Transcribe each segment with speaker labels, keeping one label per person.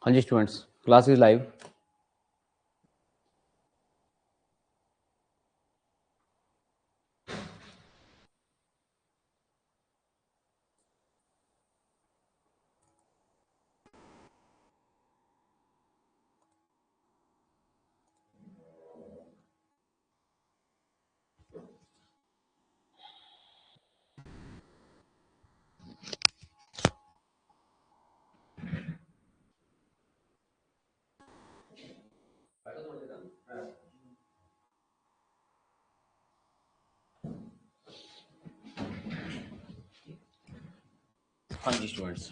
Speaker 1: हाँ जी students, class is live. हाँ जी students,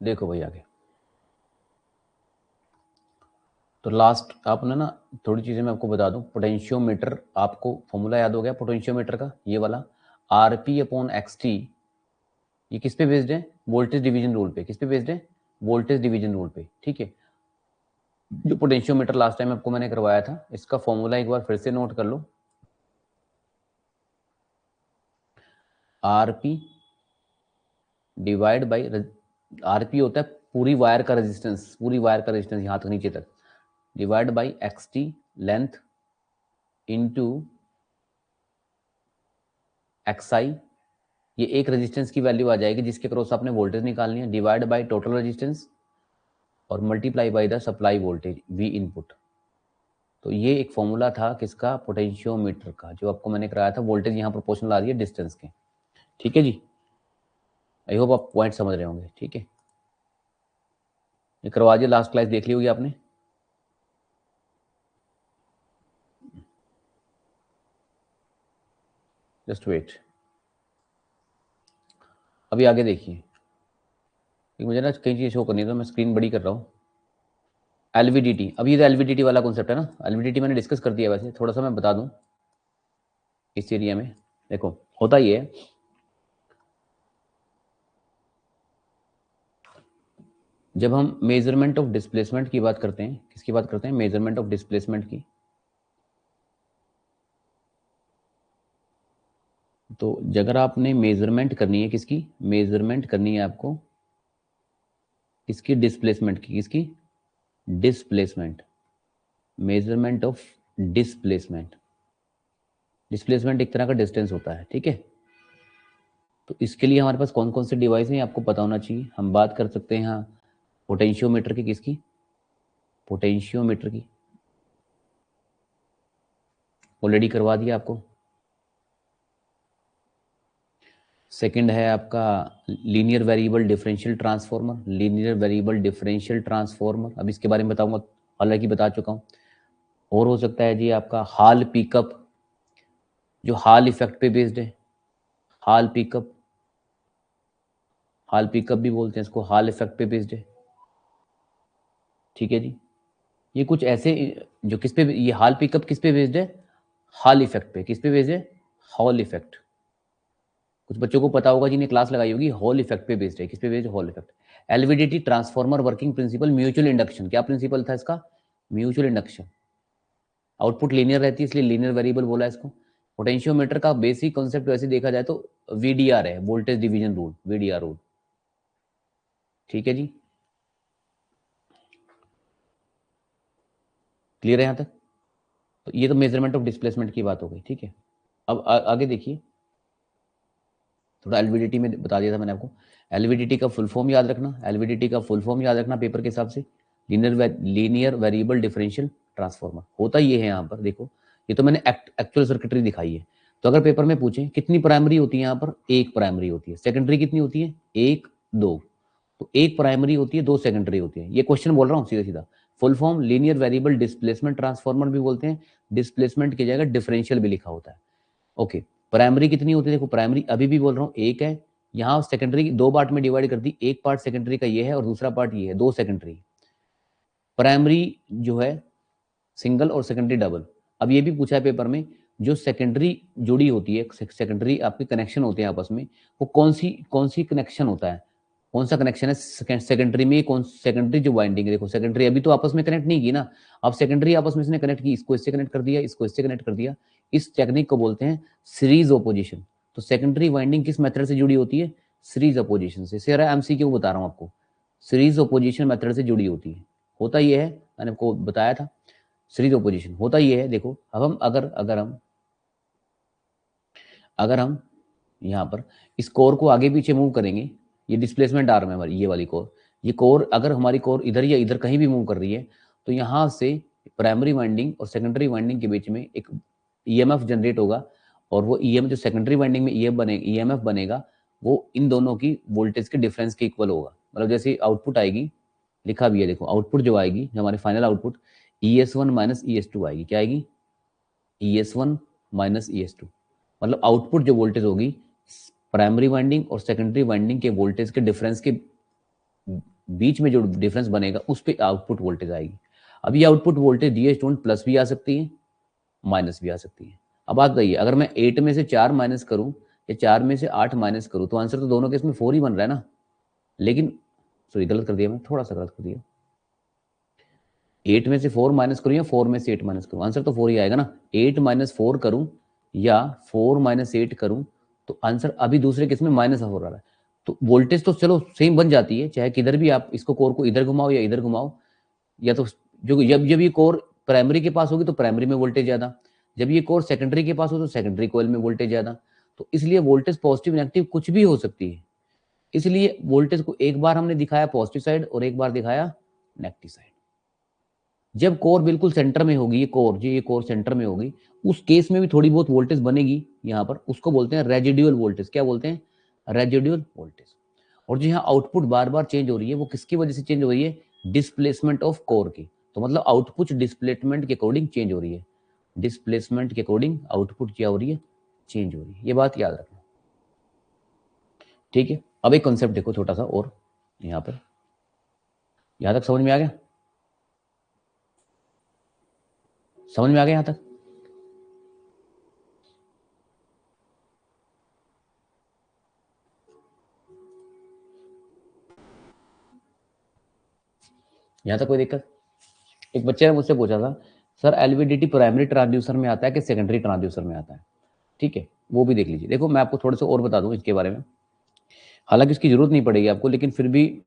Speaker 1: देखो भाई आगे। तो लास्ट आपने ना थोड़ी चीज़ें मैं आपको बता दूं। पोटेंशियोमीटर, आपको फॉर्मूला याद हो गया पोटेंशियोमीटर का, ये वाला R P upon x T. ये किस पे बेस्ड है? वोल्टेज डिवीजन रूल पे। किस पे बेस्ड है? वोल्टेज डिवीजन रूल पे। ठीक है, जो पोटेंशियोमीटर लास्ट टाइम आपको मैंने करवाया था, इसका फॉर्मूला एक बार फिर से नोट कर लो। R P divide by, R P होता है पूरी वायर का रेजिस्टेंस, पूरी वायर का रेजिस्टेंस यहाँ तक नीचे तक, divide by X T length into X I. ये एक रेजिस्टेंस की वैल्यू आ जाएगी जिसके क्रॉस आपने वोल्टेज निकालनी है, डिवाइड बाय टोटल रेजिस्टेंस और multiply by the supply voltage V input. तो ये एक फॉर्मूला था किसका? पोटेंशियोमीटर का, जो आपको मैंने कराया था। वोल्टेज यहाँ प्रोपोर्शनल आ रही है डिस्टेंस के। ठीक है जी, आई होप आप पॉइंट समझ रहे होंगे। ठीक है, ये करवा दिए, लास्ट क्लास देख ली होगी आपने। जस्ट वेट, अभी आगे देखिए। मुझे ना कई चीज़ शो करनी है तो मैं स्क्रीन बड़ी कर रहा हूँ। एलवीडीटी, अब ये तो एलवीडीटी वाला कॉन्सेप्ट है ना। एलवीडीटी मैंने डिस्कस कर दिया, वैसे थोड़ा सा मैं बता दूं इस एरिया में। देखो होता ये है, जब हम मेजरमेंट ऑफ डिस्प्लेसमेंट की बात करते हैं, किसकी बात करते हैं? मेजरमेंट ऑफ डिस्प्लेसमेंट की। तो अगर आपने मेजरमेंट करनी है, किसकी मेजरमेंट करनी है आपको? किसकी? डिस्प्लेसमेंट की। किसकी? Displacement, measurement of displacement. Displacement एक तरह का डिस्टेंस होता है। ठीक है, तो इसके लिए हमारे पास कौन कौन से डिवाइस हैं आपको पता होना चाहिए। हम बात कर सकते हैं यहाँ पोटेंशियोमीटर की। किसकी? पोटेंशियोमीटर की। ऑलरेडी करवा दिया आपको। सेकंड है आपका linear variable differential transformer. Linear variable differential transformer, अब इसके बारे में बताऊंगा, हालांकि बता चुका हूं। और हो सकता है जी आपका हॉल पिकअप, जो हॉल इफेक्ट पे बेस्ड है। हॉल पिकअप, हॉल पिकअप भी बोलते हैं इसको, हॉल इफेक्ट पे बेस्ड है। ठीक है जी, ये कुछ ऐसे जो किस पे, ये हॉल पिकअप किस पे बेस्ड है? हॉल इफेक्ट पे। किस पे बेस्ड है? Hall effect. कुछ बच्चों को पता होगा जिन्हें क्लास लगाई होगी, हॉल इफेक्ट पे बेस्ड है। किस पे based? Hall effect. LVDT transformer working principle, mutual induction. क्या प्रिंसिपल था इसका? Mutual induction. आउटपुट लीनियर रहती है इसलिए लीनियर वेरिएबल बोला इसको। पोटेंशियोमीटर का बेसिक कॉन्सेप्ट वैसे देखा जाए तो वीडीआर है, voltage division rule, VDR rule. ठीक है जी, क्लियर है यहाँ तक? तो ये तो मेजरमेंट ऑफ डिस्प्लेसमेंट की बात हो गई। ठीक है, अब आगे देखिए। थोड़ा एलवीडीटी में बता दिया था मैंने आपको। एलवीडीटी का फुल फॉर्म याद रखना, एलवीडीटी का फुल फॉर्म याद रखना पेपर के हिसाब से। लीनियर वेरिएबल डिफरेंशियल ट्रांसफॉर्मर होता ये है। यहाँ पर देखो, ये तो मैंने एक्चुअल सर्किटरी दिखाई है। तो अगर पेपर में पूछे कितनी प्राइमरी होती है, यहाँ पर एक प्राइमरी होती है। सेकेंडरी कितनी होती है? एक, दो। तो एक प्राइमरी होती है, दो सेकेंडरी होती है। ये क्वेश्चन बोल रहा हूँ सीधा सीधा। Full form linear variable displacement transformer भी बोलते हैं। डिस्प्लेसमेंट की जगह डिफरेंशियल भी लिखा होता है। ओके, प्राइमरी कितनी होती है? देखो प्राइमरी अभी भी बोल रहा हूँ एक है। यहाँ सेकेंडरी दो पार्ट में डिवाइड कर दी, एक पार्ट सेकेंडरी का ये है और दूसरा पार्ट ये है, दो सेकेंडरी। प्राइमरी जो है सिंगल और सेकेंडरी डबल। अब ये भी पूछा है पेपर में, जो सेकेंडरी जुड़ी होती है, सेकेंडरी आपके कनेक्शन होते हैं आपस में, वो कौन सी कनेक्शन होता है? कौन सा कनेक्शन है सेकेंडरी में? कौन सेकेंडरी जो वाइंडिंग है, देखो सेकेंडरी अभी तो आपस में कनेक्ट नहीं की ना। अब सेकेंडरी आपस में इसने कनेक्ट की, इसको इससे कनेक्ट कर दिया, इसको इससे कनेक्ट कर दिया। इस टेक्निक को बोलते हैं सीरीज ओपोजिशन। तो सेकेंडरी वाइंडिंग किस मेथड से जुड़ी होती है? सीरीज अपोजिशन से। सारा एमसीक्यू बता रहा हूँ आपको, सीरीज अपोजिशन मेथड से जुड़ी होती है। होता ये है, मैंने आपको बताया था, सीरीज अपोजिशन होता ये है। देखो अब हम अगर हम यहाँ पर इस कोर को आगे पीछे मूव करेंगे, ये डिस्प्लेसमेंट आर्म है हमारी, ये वाली कोर, ये कोर अगर हमारी कोर इधर या इधर कहीं भी मूव कर रही है, तो यहाँ से प्राइमरी वाइंडिंग और सेकेंडरी वाइंडिंग के बीच में एक ईएमएफ जनरेट होगा, और वो ईएमएफ जो सेकेंडरी वाइंडिंग में ईएमएफ बनेगा, वो इन दोनों की वोल्टेज के डिफरेंस के इक्वल होगा। मतलब जैसे आउटपुट आएगी, लिखा भी है देखो, आउटपुट जो आएगी, हमारे final output ES1 minus ES2 आएगी। क्या आएगी? ES1 minus ES2। मतलब आउटपुट जो वोल्टेज होगी प्राइमरी वाइंडिंग और सेकेंडरी वाइंडिंग के वोल्टेज के डिफरेंस के बीच में जो डिफरेंस बनेगा उस पे आउटपुट वोल्टेज आएगी। अब ये output voltage dear student plus भी आ सकती है, माइनस भी आ सकती है। अब बात बताइए, अगर मैं 8 में से 4 माइनस करूं या 4 में से 8 माइनस करूं, तो आंसर तो दोनों केस में 4 ही बन रहा है ना। लेकिन सॉरी, गलत कर दिया मैं, थोड़ा सा गलत कर दिया। 8 में से 4 माइनस करूं या 4 में से 8 माइनस करूं, आंसर तो 4 ही आएगा ना। 8 माइनस 4 करूं या 4 माइनस 8 करूं, तो आंसर अभी दूसरे केस में माइनस हो रहा है। तो वोल्टेज तो चलो सेम बन जाती है, चाहे किधर भी आप इसको कोर को इधर घुमाओ या इधर घुमाओ। या तो जो जब ये कोर प्राइमरी के पास होगी तो प्राइमरी में वोल्टेज ज्यादा, जब ये कोर सेकेंडरी के पास हो तो सेकेंडरी कोयल में वोल्टेज ज्यादा। तो इसलिए वोल्टेज पॉजिटिव नेगेटिव कुछ भी हो सकती है। इसलिए वोल्टेज को एक बार हमने दिखाया पॉजिटिव साइड और एक बार दिखाया नेगेटिव साइड। जब कोर बिल्कुल सेंटर में होगी, ये कोर सेंटर में होगी, उस केस में भी थोड़ी बहुत वोल्टेज बनेगी यहाँ पर, उसको बोलते हैं रेजिडुअल वोल्टेज। क्या बोलते हैं? Residual voltage. और जो यहाँ आउटपुट बार बार चेंज हो रही है, वो किसकी वजह से चेंज हो रही है? डिस्प्लेसमेंट ऑफ कोर की। तो मतलब आउटपुट डिस्प्लेसमेंट के अकॉर्डिंग चेंज हो रही है, डिस्प्लेसमेंट के अकॉर्डिंग आउटपुट क्या हो रही है? चेंज हो रही है। ये बात याद रखना, ठीक है। अब एक कॉन्सेप्ट देखो छोटा सा और, यहाँ पर यहां तक समझ में आ गया? समझ में आ गया यहां तक? यहां तक कोई दिक्कत? एक बच्चे ने मुझसे पूछा था, सर एलवीडीटी प्राइमरी ट्रांसड्यूसर में आता है कि सेकेंडरी ट्रांसड्यूसर में आता है? ठीक है, वो भी देख लीजिए। देखो मैं आपको थोड़ा सा और बता दूं इसके बारे में, हालांकि इसकी जरूरत नहीं पड़ेगी आपको, लेकिन फिर भी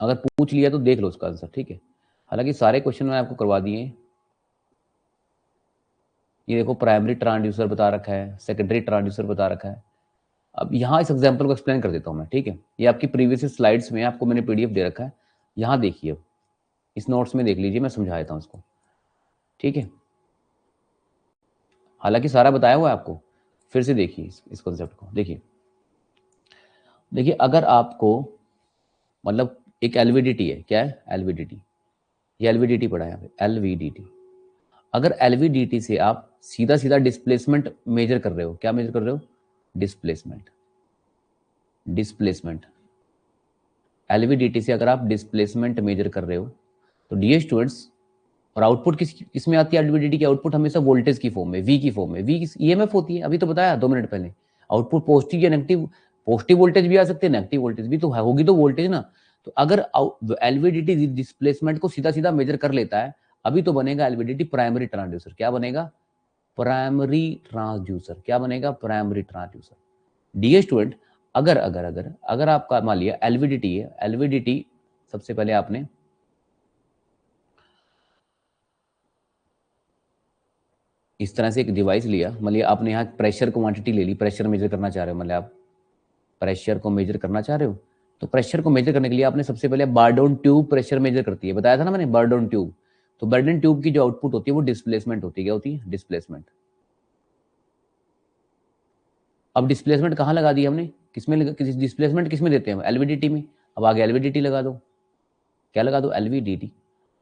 Speaker 1: अगर पूछ लिया तो देख लो उसका आंसर, ठीक है। हालांकि सारे क्वेश्चन मैंने आपको करवा दिए हैं। ये देखो प्राइमरी ट्रांसड्यूसर बता रखा है, सेकेंडरी ट्रांसड्यूसर बता रखा है। अब यहाँ इस एग्जाम्पल को एक्सप्लेन कर देता हूँ मैं, ठीक है। ये आपकी प्रीवियस स्लाइड्स में आपको मैंने पीडीएफ दे रखा है, यहाँ देखिए, इस नोट्स में देख लीजिए, मैं समझा देता हूँ इसको, ठीक है। हालांकि सारा बताया हुआ है आपको, फिर से देखिए इस कॉन्सेप्ट को। देखिए देखिए, अगर आपको मतलब एक एलवीडीटी है, क्या है? एलवीडीटी। ये एलवीडीटी पढ़ा है यहाँ पे, एलवीडीटी। अगर एलवीडीटी से आप सीधा सीधा डिस्प्लेसमेंट मेजर कर रहे हो, क्या मेजर कर रहे हो? डिस्प्लेसमेंट। डिस्प्लेसमेंट एलवीडीटी से अगर आप डिस्प्लेसमेंट मेजर कर रहे हो, तो डियर स्टूडेंट्स, और आउटपुट किस में आती है? एलवीडीटी की आउटपुट हमेशा वोल्टेज की फॉर्म में, वी की फॉर्म में। वी ईएमएफ होती है, अभी तो बताया 2 मिनट पहले। आउटपुट पॉजिटिव या नेगेटिव, पॉजिटिव वोल्टेज भी आ सकते हैं, नेगेटिव वोल्टेज भी तो होगी, तो वोल्टेज ना। तो अगर एलवीडीटी डिस्प्लेसमेंट को सीधा सीधा मेजर कर लेता है, अभी तो बनेगा एलवीडीटी प्राइमरी ट्रांसड्यूसर। क्या बनेगा? Primary transducer. क्या बनेगा? Primary transducer. डियर स्टूडेंट, अगर अगर अगर अगर आपका मान लिया एलवीडीटी है, एलवीडीटी सबसे पहले आपने इस तरह से एक डिवाइस लिया, मतलब आपने यहाँ प्रेशर क्वांटिटी ले ली, प्रेशर मेजर करना चाह रहे हो, मतलब आप प्रेशर को मेजर करना चाह रहे हो, तो प्रेशर को मेजर करने के लिए आपने सबसे पहले बार्डोन ट्यूब प्रेशर मेजर करती है, बताया था ना मैंने, बार्डोन ट्यूब। तो बार्डोन ट्यूब की जो आउटपुट होती है वो डिस्प्लेसमेंट होती है। क्या होती है? डिस्प्लेसमेंट। अब डिस्प्लेसमेंट कहाँ लगा दी हमने? किस डिस्प्लेसमेंट किस में देते हैं? एलवीडीटी में। अब आगे एलवीडीटी लगा दो। क्या लगा दो? एलवीडीटी।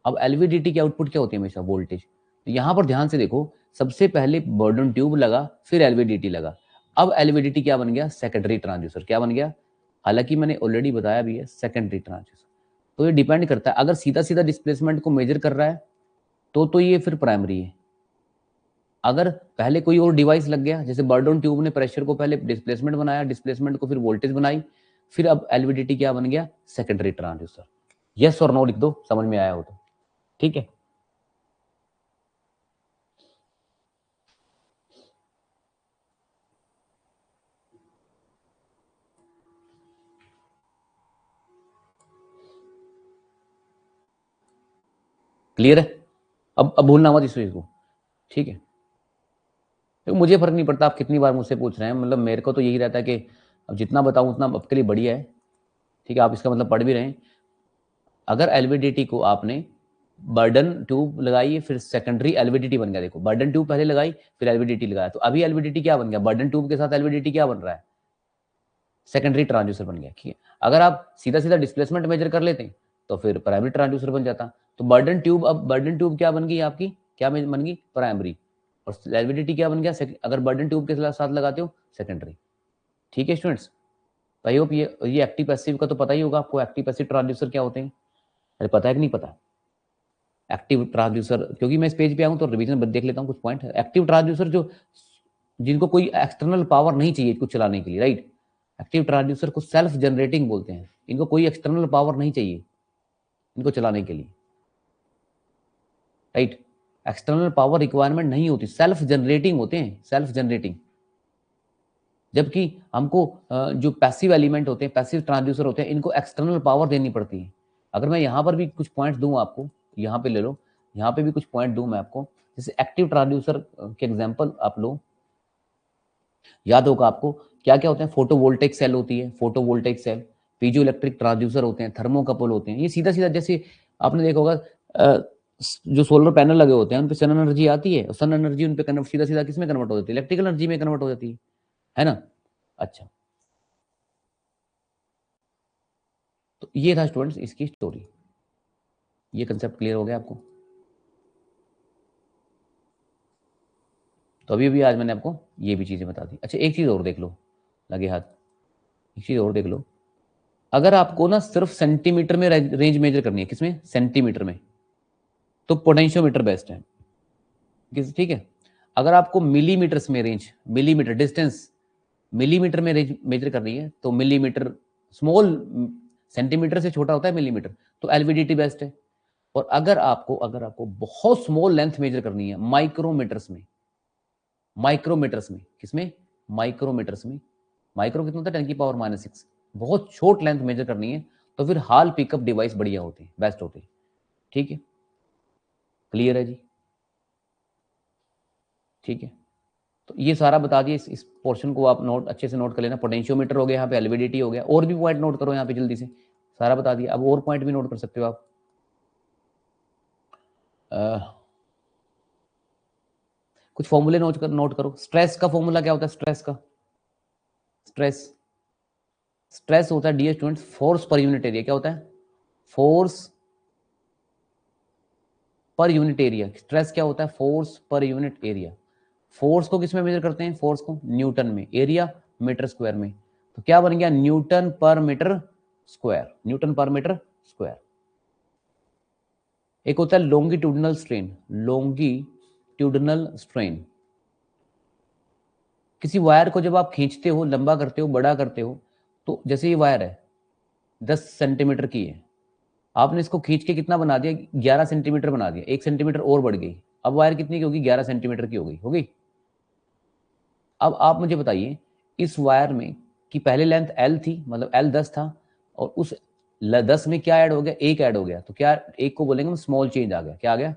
Speaker 1: अब एलवीडीटी की आउटपुट क्या होती है? हमेशा वोल्टेज। तो यहां पर ध्यान से देखो, सबसे पहले बर्डन ट्यूब लगा, फिर एलवीडीटी लगा। अब एलवीडीटी क्या बन गया? Secondary transducer. क्या बन गया? हालांकि मैंने ऑलरेडी बताया भी है, सेकेंडरी ट्रांसड्यूसर। तो ये डिपेंड करता है, अगर सीधा सीधा डिस्प्लेसमेंट को मेजर कर रहा है तो ये फिर प्राइमरी है। अगर पहले कोई और डिवाइस लग गया, जैसे बर्डन ट्यूब ने प्रेशर को पहले डिस्प्लेसमेंट बनाया, डिस्प्लेसमेंट को फिर वोल्टेज बनाई, फिर अब एलवीडीटी क्या बन गया? Secondary transducer. यस और नो लिख दो, समझ में आया हो तो, ठीक है। क्लियर है? अब भूलना मत इस चीज को, ठीक है? तो मुझे फर्क नहीं पड़ता आप कितनी बार मुझसे पूछ रहे हैं, मतलब मेरे को तो यही रहता है कि अब जितना बताऊं उतना आपके लिए बढ़िया है, ठीक है? आप इसका मतलब पढ़ भी रहे हैं। अगर एलवीडीटी को आपने बर्डन ट्यूब लगाई फिर सेकेंडरी एलवीडीटी बन गया, देखो बर्डन ट्यूब पहले लगाई फिर एलवीडीटी लगाया, तो अभी एलवीडीटी क्या बन गया? बर्डन ट्यूब के साथ एलवीडीटी क्या बन रहा है? सेकेंडरी ट्रांसड्यूसर बन गया, ठीक है? अगर आप सीधा सीधा डिस्प्लेसमेंट मेजर कर लेते हैं तो फिर प्राइमरी ट्रांसड्यूसर बन जाता। तो बर्डन ट्यूब, अब बर्डन ट्यूब क्या बन गई आपकी? क्या बन गई? प्राइमरी। और एलवीडीटी क्या बन गया? अगर बर्डन ट्यूब के साथ लगाते हो सेकेंडरी। ठीक है स्टूडेंट्स, आई होप ये एक्टिव पैसिव का तो पता ही होगा आपको। एक्टिव पैसिव ट्रांसड्यूसर क्या होते हैं? अरे पता है कि नहीं पता? एक्टिव ट्रांसड्यूसर, क्योंकि मैं इस पेज पे आऊँ तो रिवीजन देख लेता हूँ कुछ पॉइंट। एक्टिव ट्रांसड्यूसर जो जिनको कोई एक्सटर्नल पावर नहीं चाहिए कुछ चलाने के लिए, राइट? एक्टिव ट्रांसड्यूसर को सेल्फ जनरेटिंग बोलते हैं। इनको कोई एक्सटर्नल पावर नहीं चाहिए इनको चलाने के लिए, राइट? एक्सटर्नल पावर रिक्वायरमेंट नहीं होती, सेल्फ जनरेटिंग होते हैं, सेल्फ जनरेटिंग। जबकि हमको जो पैसिव एलिमेंट होते हैं, पैसिव ट्रांसड्यूसर होते हैं, इनको एक्सटर्नल पावर देनी पड़ती है। अगर मैं यहाँ पर भी कुछ पॉइंट दूं आपको, यहाँ पे ले लो, यहाँ पे भी कुछ पॉइंट दूं मैं आपको, जैसे एक्टिव ट्रांसड्यूसर के एग्जांपल आप लो, याद होगा आपको क्या क्या होते हैं? फोटोवोल्टेइक सेल होती है, photovoltaic cell, piezo electric transducer होते हैं, थर्मोकपल होते हैं। ये सीधा सीधा जैसे आपने देखा होगा जो सोलर पैनल लगे होते हैं उन पे सन एनर्जी आती है, सन एनर्जी उन पे कन्वर्ट सीधा सीधा किस में कन्वर्ट हो जाती है? इलेक्ट्रिकल एनर्जी में कन्वर्ट हो जाती है ना? अच्छा, तो ये था स्टूडेंट्स इसकी स्टोरी। ये कंसेप्ट क्लियर हो गया आपको? तो अभी अभी आज मैंने आपको ये भी चीजें बता दी। अच्छा एक चीज और देख लो, लगे हाथ, एक चीज और देख लो। अगर आपको ना सिर्फ सेंटीमीटर में रेंज मेजर करनी है, किसमें? सेंटीमीटर में, तो पोटेंशियोमीटर बेस्ट है, ठीक है? अगर आपको मिलीमीटर्स में रेंज, मिलीमीटर डिस्टेंस, मिलीमीटर में रेंज मेजर करनी है तो मिलीमीटर, स्मॉल, सेंटीमीटर से छोटा होता है मिलीमीटर, तो एलवीडीटी बेस्ट है। और अगर आपको बहुत स्मॉल लेंथ मेजर करनी है माइक्रोमीटर्स में, माइक्रोमीटर्स में, किसमें? माइक्रोमीटर्स में। माइक्रो कितना होता है? 10⁻⁶। बहुत छोट लेंथ मेजर करनी है तो फिर हॉल पिकअप डिवाइस बढ़िया होते हैं, बेस्ट होते हैं, ठीक है? क्लियर है जी? ठीक है, तो ये सारा बता दिए। इस पोर्शन को आप नोट अच्छे से नोट कर लेना। पोटेंशियोमीटर हो गया, यहाँ पे एलवीडीटी हो गया, और भी पॉइंट नोट करो यहाँ पे जल्दी से, सारा बता दिया। अब और पॉइंट भी नोट कर सकते हो आप। कुछ फॉर्मूले नोट करो। स्ट्रेस का फॉर्मूला क्या होता है? स्ट्रेस का, स्ट्रेस स्ट्रेस होता है dear students force per unit area. क्या होता है? Force per unit area. Stress क्या होता है? Force per unit area. Force को किस में मेजर करते हैं? फोर्स को न्यूटन में, एरिया मीटर स्क्वायर में। तो क्या बन गया? न्यूटन पर मीटर स्क्वायर, न्यूटन पर मीटर स्क्वायर। एक होता है लॉन्गिट्यूडनल स्ट्रेन, लॉन्गिट्यूडनल स्ट्रेन। किसी वायर को जब आप खींचते हो, लंबा करते हो, बड़ा करते हो, तो जैसे ये वायर है 10 सेंटीमीटर की है, आपने इसको खींच के कितना बना दिया? 11 सेंटीमीटर बना दिया, 1 सेंटीमीटर और बढ़ गई। अब वायर कितनी की होगी? 11 सेंटीमीटर की होगी। अब आप मुझे बताइए इस वायर में कि पहले लेंथ एल थी, मतलब एल 10 था, और उस 10 में क्या ऐड हो गया? 1 ऐड हो गया, तो क्या एक को बोलेंगे हम स्मॉल चेंज आ गया। क्या आ गया?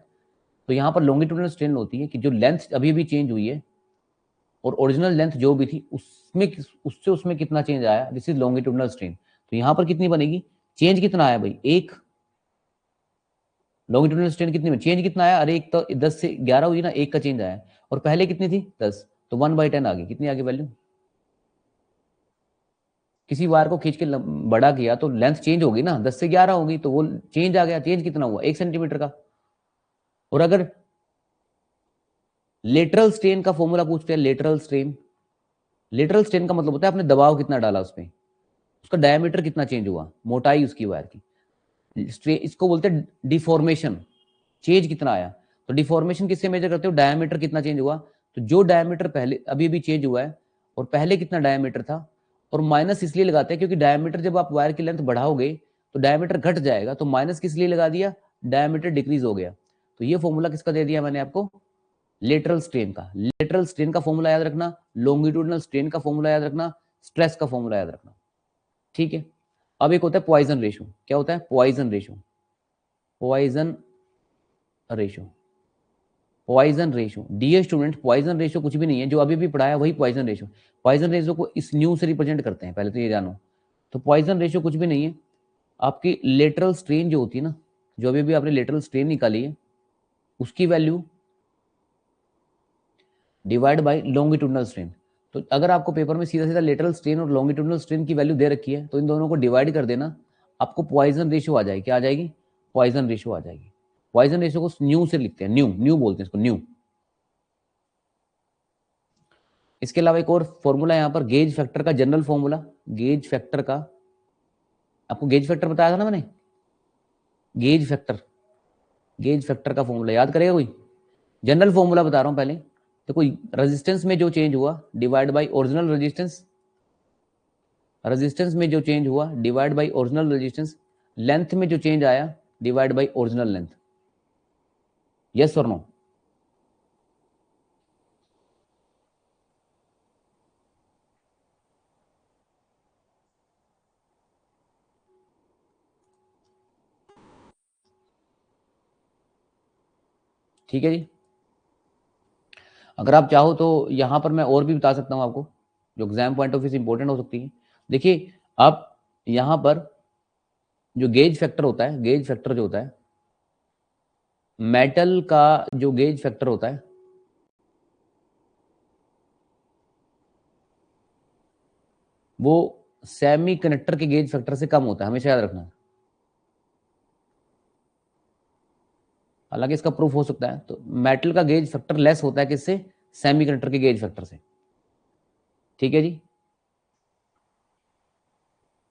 Speaker 1: तो यहाँ पर लॉन्गिट्यूडनल स्ट्रेन होती है कि जो लेंथ अभी भी चेंज हुई है और ओरिजिनल लेंथ जो भी थी उसमें कितना चेंज आया, दिस इज लॉन्गिट्यूडनल स्ट्रेन। तो यहाँ पर कितनी बनेगी? चेंज कितना आया भाई? 1। लॉन्गिट्यूडनल स्ट्रेन कितनी में चेंज कितना आया? अरे एक तो 10 से 11 हुई ना, 1 का चेंज आया, और पहले कितनी थी? 10, तो 1/10 आ गई। कितनी आ गई वैल्यू? किसी वायर को खींच के बड़ा किया तो लेंथ चेंज होगी ना, 10 से 11 होगी, तो वो चेंज आ गया। चेंज कितना हुआ? 1 सेंटीमीटर का। और अगर लेटरल स्ट्रेन का फॉर्मूला पूछते हैं, लेटरल स्ट्रेन, लेटरल स्ट्रेन का मतलब होता है आपने दबाव कितना डाला उसमें, उसका डायमीटर कितना चेंज हुआ, मोटाई उसकी वायर की। इसको बोलते हैं डिफॉर्मेशन, चेंज कितना आया। तो डिफॉर्मेशन किससे मेजर करते हो? डायमीटर कितना चेंज हुआ। तो जो डायमीटर पहले अभी भी चेंज हुआ है और पहले कितना डायमीटर था, और माइनस इसलिए लगाते हैं क्योंकि डायमीटर जब आप वायर की लेंथ बढ़ाओगे तो डायमीटर घट जाएगा, तो माइनस किस लिए लगा दिया? डायमीटर डिक्रीज हो गया। तो ये फॉर्मूला किसका दे दिया मैंने आपको? लेटरल स्ट्रेन का। लेटरल स्ट्रेन का फॉर्मूला याद रखना, लॉन्गिट्यूडनल स्ट्रेन का फॉर्मूला याद रखना, स्ट्रेस का फॉर्मूला याद रखना, ठीक है? अब एक होता है पॉइजन रेशो। क्या होता है? Poisson ratio. Poisson ratio, Poisson ratio. Dear student, Poisson ratio कुछ भी नहीं है, जो अभी भी पढ़ाया वही पॉइजन रेशो। पॉइजन रेशो को इस न्यू से रिप्रेजेंट करते हैं, पहले तो ये जानो। तो पॉइजन रेशो कुछ भी नहीं है, आपकी लेटरल स्ट्रेन जो होती है ना, जो अभी भी आपने लेटरल स्ट्रेन निकाली है, उसकी value divide by longitudinal strain. तो अगर आपको पेपर में सीधा सीधा लेटरल स्ट्रेन और लॉन्गिट्यूडनल स्ट्रेन की वैल्यू दे रखी है, तो इन दोनों को डिवाइड कर देना, आपको पॉइजन रेशियो आ जाएगी। क्या आ जाएगी? पॉइजन रेशियो आ जाएगी। पॉइजन रेशियो को न्यू से लिखते हैं, न्यू, न्यू बोलते हैं इसको, न्यू। इसके अलावा एक और फॉर्मूला यहाँ पर, गेज फैक्टर का जनरल फॉर्मूला। गेज फैक्टर का, आपको गेज फैक्टर बताया था ना मैंने, गेज फैक्टर, गेज फैक्टर का फॉर्मूला याद करेगा कोई? जनरल फॉर्मूला बता रहा हूं पहले। तो कोई रेजिस्टेंस में जो चेंज हुआ divide by original resistance, resistance में जो चेंज हुआ divide by original resistance, length में जो चेंज आया divide by original length. Yes और नो? ठीक है जी। अगर आप चाहो तो यहां पर मैं और भी बता सकता हूं आपको, जो एग्जाम पॉइंट ऑफ व्यू से इंपॉर्टेंट हो सकती है। देखिए, आप यहां पर जो गेज फैक्टर होता है, गेज फैक्टर जो होता है, मेटल का जो गेज फैक्टर होता है, वो सेमी कंडक्टर के गेज फैक्टर से कम होता है, हमेशा याद रखना। हालांकि इसका प्रूफ हो सकता है, तो मेटल का गेज फैक्टर लेस होता है किससे? सेमीकंडक्टर के गेज फैक्टर से। ठीक है जी,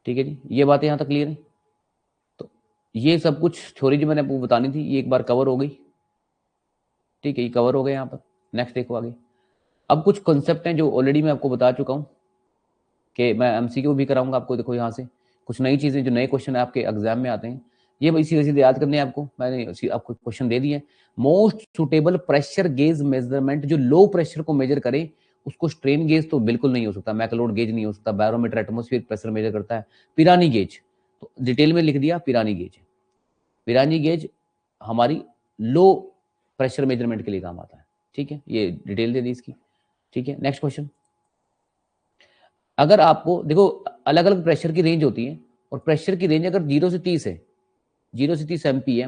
Speaker 1: ठीक है जी, ये बातें यहां तक क्लियर है? तो ये सब कुछ थ्योरी जो मैंने आपको बतानी थी, ये एक बार कवर हो गई। ठीक है, ये कवर हो गए यहाँ पर। नेक्स्ट देखो आगे। अब कुछ कॉन्सेप्ट हैं जो ऑलरेडी मैं आपको बता चुका हूँ, कि मैं एमसीक्यू भी कराऊंगा आपको। देखो यहाँ से कुछ नई चीजें, जो नए क्वेश्चन आपके एग्जाम में आते हैं, ये भाई सीधे सीधे याद करने हैं आपको। मैंने आपको क्वेश्चन दे दिए। Most suitable pressure gauge measurement, जो लो प्रेशर को मेजर करे उसको स्ट्रेन गेज तो बिल्कुल नहीं हो सकता, मैकलोड गेज नहीं हो सकता, बैरोमीटर एटमोस्फियर प्रेशर मेजर करता है। पिरानी गेज, तो डिटेल में लिख दिया, पिरानी गेज। पिरानी गेज हमारी लो प्रेशर मेजरमेंट के लिए काम आता है। ठीक है, ये डिटेल दे दी इसकी। ठीक है, नेक्स्ट क्वेश्चन। अगर आपको देखो, अलग अलग प्रेशर की रेंज होती है, और प्रेशर की रेंज अगर 0 से 30 है, 0 से 30 एमपी है,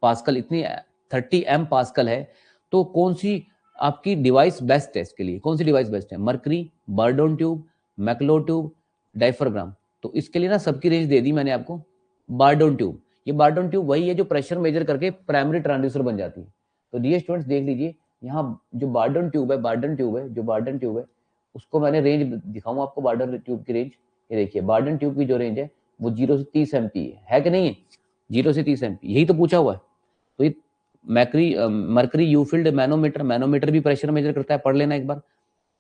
Speaker 1: पास्कल इतनी 30 एम पास्कल है, तो कौन सी आपकी डिवाइस बेस्ट है इसके लिए? कौन सी डिवाइस बेस्ट है? Mercury, bourdon tube, McLeod tube, diaphragm. तो इसके लिए ना सबकी रेंज दे दी मैंने आपको। बार्डोन ट्यूब, ये बार्डोन ट्यूब वही है जो प्रेशर मेजर करके प्राइमरी ट्रांसड्यूसर बन जाती है। तो डियर स्टूडेंट्स देख लीजिए, यहाँ जो बार्डन ट्यूब है, बार्डन ट्यूब है, जो बार्डन ट्यूब है, उसको मैंने रेंज दिखाऊं आपको, बार्डन ट्यूब की रेंज। ये देखिए, बार्डन ट्यूब की जो रेंज है वो 0 से 30 एमपी है कि नहीं है? 0 से 30 एमपी, यही तो पूछा हुआ है। तो ये मर्करी यूफिल्ड मैनोमीटर, मैनोमीटर भी प्रेशर मेजर करता है, पढ़ लेना एक बार।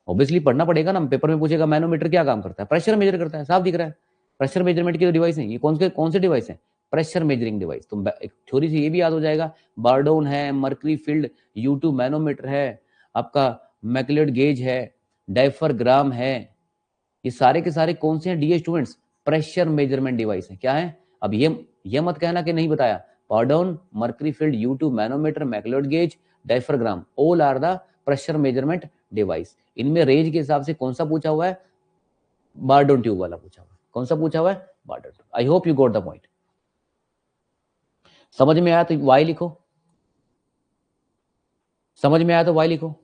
Speaker 1: ऑब्वियसली पढ़ना पड़ेगा ना, पेपर में पूछेगा मैनोमीटर क्या काम करता है, प्रेशर मेजर करता है, साफ दिख रहा है। प्रेशर मेजरमेंट की जो डिवाइस है, ये कौन से डिवाइस है? Pressure measuring device. तो एक थ्योरी से ये भी याद हो जाएगा, बार्डोन है, मर्करी फील्ड U2 मैनोमीटर है, आपका मैकलेड गेज है, डायफ्राग्राम है, ये सारे के सारे कौन से हैं dear students? Pressure measurement device है। क्या है? अब ये मत कहना कि नहीं बताया। Bourdon, mercury field, U2 manometer, McLeod gauge, diaphragm, all are the pressure measurement device. इनमें रेंज के हिसाब से कौन सा पूछा हुआ है? बार्डोन ट्यूब वाला पूछा हुआ है। कौन सा पूछा हुआ है? Bourdon tube. I hope you got the point. समझ में आया तो वाई लिखो, समझ में आया तो वाई लिखो।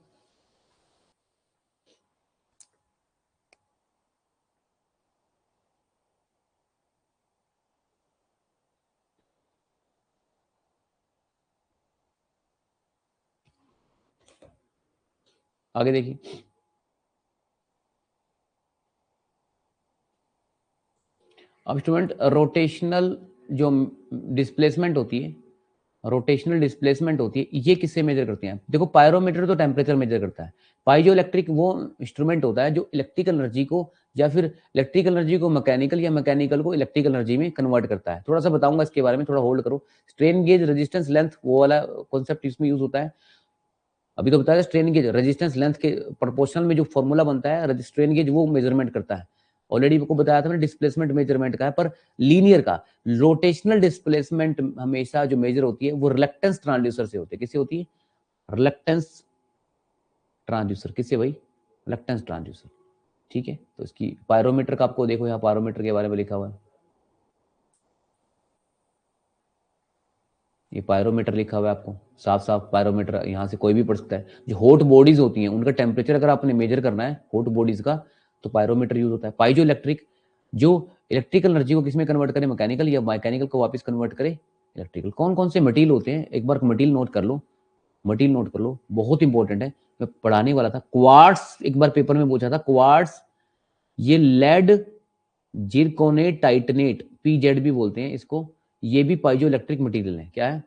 Speaker 1: आगे देखिए, अब स्टूडेंट रोटेशनल जो डिस्प्लेसमेंट होती है, रोटेशनल डिस्प्लेसमेंट होती है, ये किससे मेजर करते हैं? देखो, पायरोमीटर तो टेम्परेचर मेजर करता है। पाइजो इलेक्ट्रिक वो इंस्ट्रूमेंट होता है जो इलेक्ट्रिकल एनर्जी को, या फिर इलेक्ट्रिकल एनर्जी को मैकेनिकल, या मैकेनिकल को इलेक्ट्रिकल एनर्जी में कन्वर्ट करता है। थोड़ा सा बताऊंगा इसके बारे में, थोड़ा होल्ड करो। स्ट्रेन गेज, रेजिस्टेंस लेंथ, वो वाला कॉन्सेप्ट इसमें यूज होता है। अभी तो बताया स्ट्रेन गेज रेजिस्टेंस लेंथ के प्रोपोर्शनल में जो फॉर्मूला बनता है, स्ट्रेन गेज वो मेजरमेंट करता है। ऑलरेडी आपको बताया था मैंने, डिस्प्लेसमेंट मेजरमेंट का है, पर लीनियर का। रोटेशनल डिस्प्लेसमेंट हमेशा जो मेजर होती है वो रिलक्टेंस ट्रांसड्यूसर से होती है। किससे होती है? Reluctance transducer. किससे भाई? Reluctance transducer. ठीक है, तो इसकी पायरोमीटर का आपको देखो यहाँ पायरोमीटर के बारे में लिखा हुआ है, ये पायरोमीटर लिखा हुआ है आपको साफ साफ। पायरोमीटर यहाँ से कोई भी पढ़ सकता है। जो हॉट बॉडीज होती हैं उनका टेम्परेचर अगर आपने मेजर करना है हॉट बॉडीज का, तो पायरोमीटर यूज होता है। पाइजो इलेक्ट्रिक, जो इलेक्ट्रिकल एनर्जी को किसमें कन्वर्ट करे? मैकेनिकल, या मैकेनिकल को वापस कन्वर्ट करे इलेक्ट्रिकल। कौन कौन से मटीरियल होते हैं, एक बार मटीरियल नोट कर लो, मटीरियल नोट कर लो, बहुत इंपॉर्टेंट है। मैं पढ़ाने वाला था क्वार्ट्स, एक बार पेपर में पूछा था क्वार्ट्स, ये लेड जिरकोनेट टाइटनेट, पीजेड भी बोलते हैं इसको, ये भी पाइजो इलेक्ट्रिक मटीरियल है। क्या है?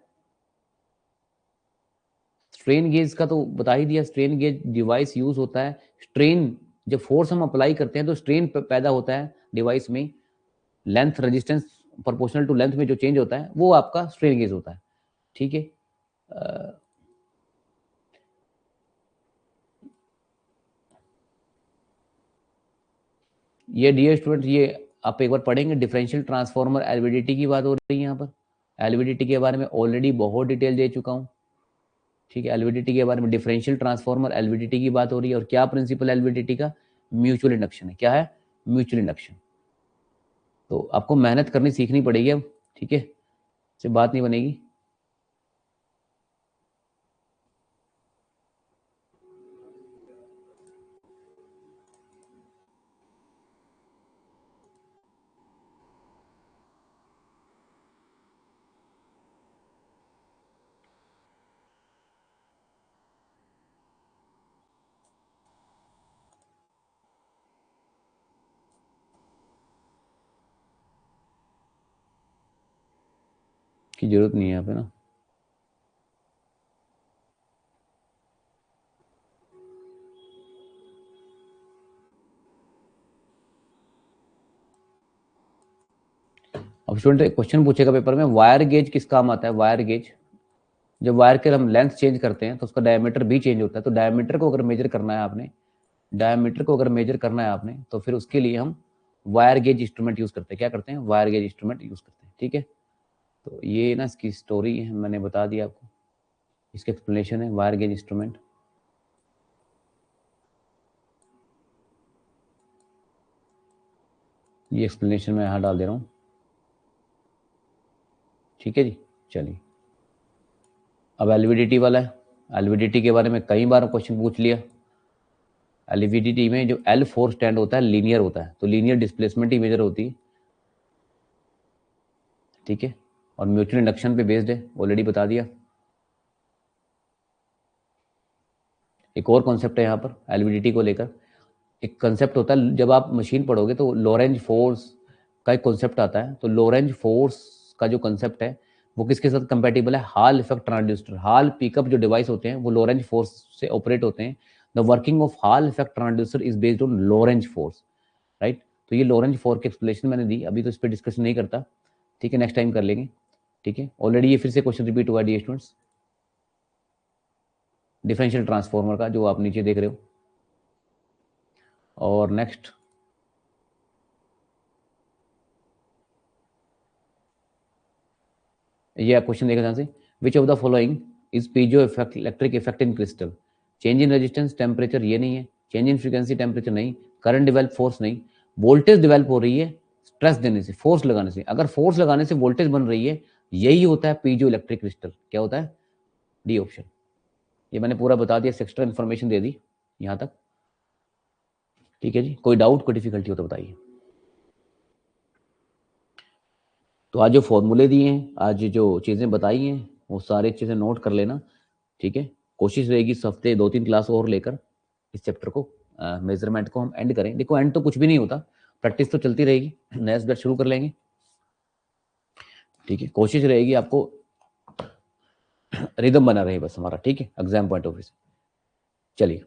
Speaker 1: स्ट्रेन गेज का तो बता ही दिया। स्ट्रेन गेज डिवाइस यूज होता है, स्ट्रेन जब फोर्स हम अप्लाई करते हैं तो स्ट्रेन पैदा होता है डिवाइस में, length resistance proportional to length में जो चेंज होता है वो आपका स्ट्रेन गेज होता है। ठीक है, ये डियर स्टूडेंट, ये आप एक बार पढ़ेंगे। डिफरेंशियल ट्रांसफार्मर एलवीडीटी की बात हो रही है यहाँ पर। एलवीडीटी के बारे में ऑलरेडी बहुत डिटेल दे चुका हूँ। ठीक है, एलवीडीटी के बारे में, डिफरेंशियल ट्रांसफार्मर एलवीडीटी की बात हो रही है। और क्या प्रिंसिपल एलवीडीटी का? म्यूचुअल इंडक्शन है। क्या है? Mutual induction. तो आपको मेहनत करनी सीखनी पड़ेगी अब, ठीक है, से बात नहीं बनेगी। की जरूरत नहीं है यहाँ पे ना। अब स्टूडेंट एक क्वेश्चन पूछेगा पेपर में, वायर गेज किस काम आता है? वायर गेज, जब वायर के हम लेंथ चेंज करते हैं तो उसका डायमीटर भी चेंज होता है। तो डायमीटर को अगर मेजर करना है आपने, डायमीटर को अगर मेजर करना है आपने, तो फिर उसके लिए हम वायर गेज इंस्ट्रूमेंट यूज करते हैं। क्या करते हैं? वायर गेज इंस्ट्रूमेंट यूज करते हैं। ठीक है, तो ये ना इसकी स्टोरी है, मैंने बता दिया आपको, इसका एक्सप्लेनेशन है वायर गेज इंस्ट्रूमेंट। ये एक्सप्लेनेशन मैं यहाँ डाल दे रहा हूँ। ठीक है जी, चलिए अब एलवीडीटी वाला है। एलवीडीटी के बारे में कई बार क्वेश्चन पूछ लिया। एलवीडीटी में जो एल फोर स्टैंड होता है लीनियर होता है, तो लीनियर डिस्प्लेसमेंट ही मेजर होती है। ठीक है, और म्यूचुअल इंडक्शन पे बेस्ड है, ऑलरेडी बता दिया। एक और कॉन्सेप्ट है यहाँ पर एलवीडीटी को लेकर, एक कंसेप्ट होता है, जब आप मशीन पढ़ोगे तो लोरेंज फोर्स का एक कॉन्सेप्ट आता है। तो लोरेंज फोर्स का जो कंसेप्ट है वो किसके साथ कंपेटिबल है? Hall effect transducer. Hall pickup जो डिवाइस होते हैं वो लोरेंज फोर्स से ऑपरेट होते हैं। The working of hall effect transducer is based on Lorentz force, right. तो ये लोरेंज फोर्स की एक्सप्लेनेशन मैंने दी, अभी तो इस पर डिस्कशन नहीं करता। ठीक है, नेक्स्ट टाइम कर लेंगे। ठीक है, ऑलरेडी ये फिर से क्वेश्चन रिपीट हुआ डी स्टूडेंट्स, डिफरेंशियल ट्रांसफॉर्मर का जो आप नीचे देख रहे हो। और नेक्स्ट ये क्वेश्चन देखा ध्यान से, which of the following is piezo effect electric effect in crystal? Change in resistance temperature ये नहीं है, चेंज इन फ्रीक्वेंसी टेम्परेचर नहीं, करंट डिवेल्प फोर्स नहीं, वोल्टेज डिवेल्प हो रही है स्ट्रेस देने से, फोर्स लगाने से। अगर फोर्स लगाने से वोल्टेज बन रही है, यही होता है पीजो इलेक्ट्रिक क्रिस्टल। क्या होता है? D option. ये मैंने पूरा बता दिया, एक्स्ट्रा इन्फॉर्मेशन दे दी यहां तक। ठीक है जी, कोई डाउट कोई डिफिकल्टी हो तो बताइए। तो आज जो फॉर्मूले दिए हैं, आज जो चीज़ें बताई हैं, वो सारी चीज़ें नोट कर लेना। ठीक है, कोशिश रहेगी इस हफ्ते 2-3 क्लास और लेकर इस चैप्टर को, मेजरमेंट को हम एंड करें। देखो एंड तो कुछ भी नहीं होता, प्रैक्टिस तो चलती रहेगी, नया सब्जेक्ट शुरू कर लेंगे। ठीक है, कोशिश रहेगी आपको रिदम बना रहे बस हमारा। ठीक है, एग्जाम पॉइंट ऑफ व्यू से। चलिए,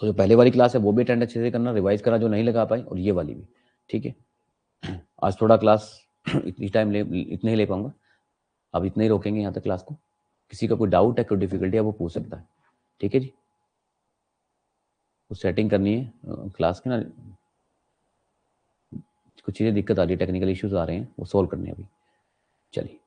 Speaker 1: तो जो पहले वाली क्लास है वो भी अटेंड अच्छे से करना, रिवाइज करना जो नहीं लगा पाए, और ये वाली भी। ठीक है, आज थोड़ा क्लास इतनी टाइम इतने ही ले पाऊंगा, अब इतने ही रोकेंगे यहाँ तक क्लास को। किसी का कोई डाउट है, कोई डिफिकल्टी है, वो पूछ सकता है। ठीक है जी, कुछ सेटिंग करनी है क्लास की ना, कुछ चीज़ें दिक्कत आ रही है, टेक्निकल इश्यूज आ रहे हैं, वो सॉल्व करने हैं अभी। चलिए।